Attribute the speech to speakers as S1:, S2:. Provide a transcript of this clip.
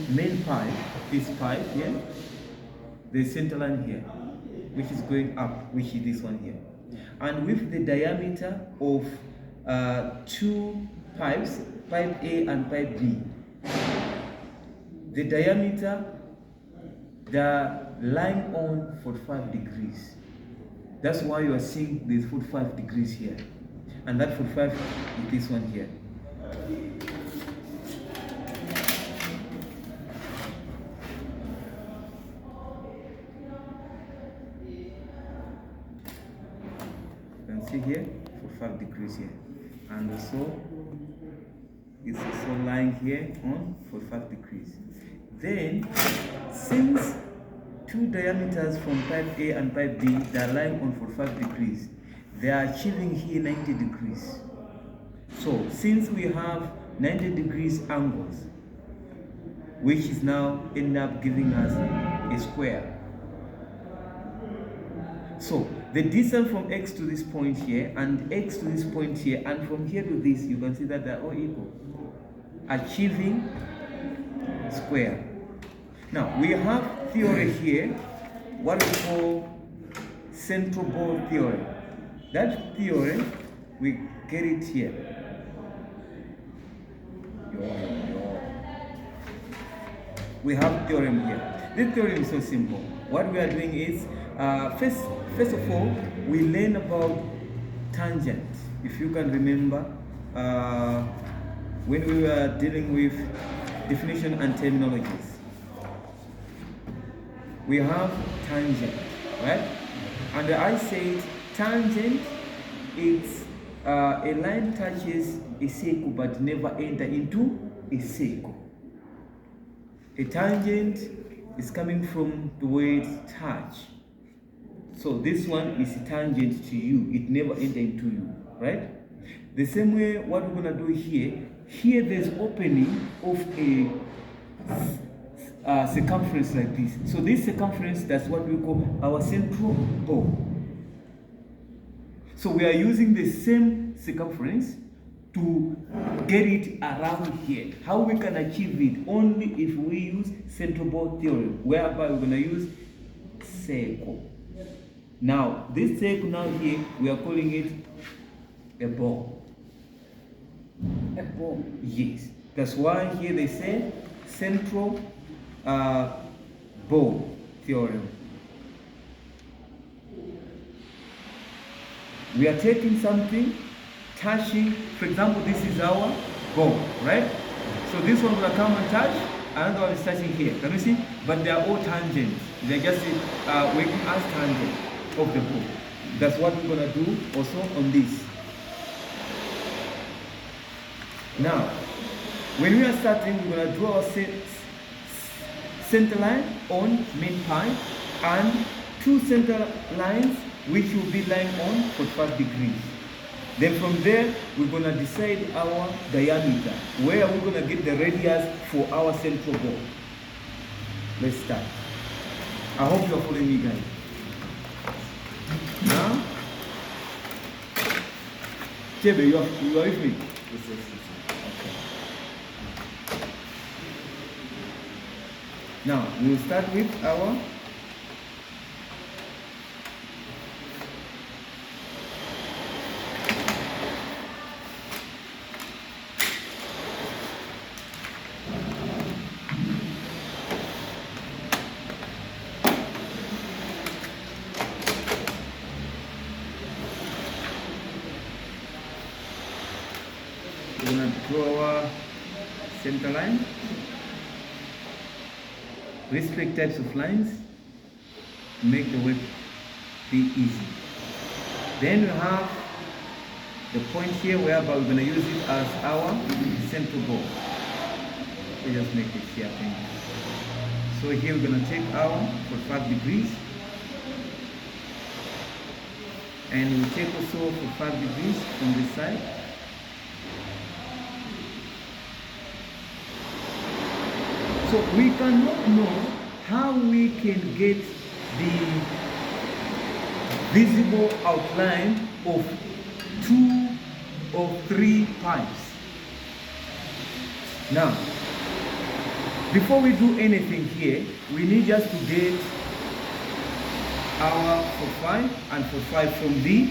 S1: main pipe, this pipe here, the center line here, which is going up, which is this one here. And with the diameter of two pipes, pipe A and pipe B, the diameter, the line on 45 degrees. That's why you are seeing this 45 degrees here. And that 45 is this one here. You can see here, 45 degrees here. And also, it's also lying here on 45 degrees. Then, since two diameters from pipe A and pipe B, they are lying on 45 degrees, they are achieving here 90 degrees. So, since we have 90 degrees angles, which is now end up giving us a square. So, the distance from X to this point here, and X to this point here, and from here to this, you can see that they are all equal. Achieving square. Now, we have theory here, what we call central bore theorem. That theory, we get it here. We have theorem here. This theorem is so simple. What we are doing is, first of all, we learn about tangent. If you can remember, when we were dealing with definition and terminologies. We have tangent, right? And I said tangent is a line touches a circle but never enter into a circle. A tangent is coming from the word touch. So this one is a tangent to you. It never enter into you, right? The same way what we're gonna do here there's opening of a circumference like this. So this circumference, that's what we call our central bore. So we are using the same circumference to get it around here. How we can achieve it? Only if we use central bore theorem, whereby we're going to use circle. Now, this circle now here, we are calling it a bore. A bore? Yes. That's why here they say central bore theorem. We are taking something, touching, for example, this is our bore, right? So this one will come and touch, another one is touching here. Can you see? But they are all tangents. They're just working as tangent of the bore. That's what we're going to do also on this. Now, when we are starting, we're going to draw our center line on main pipe and two center lines which will be lying on 45 degrees. Then from there, we're going to decide our diameter, where we're going to get the radius for our central bore. Let's start. I hope you're following me, guys. Now, Chebe, you are with me? Yes. Okay. Now, we'll start with our draw our center line. Restrict types of lines make the work be easy. Then we have the point here whereby we're going to use it as our central bore. We just make it here. So here we're going to take our 45 degrees and we'll take also 45 degrees from this side. So we cannot know how we can get the visible outline of 2 or 3 pipes. Now, Before we do anything here, we need just to get our 45 and 45 from the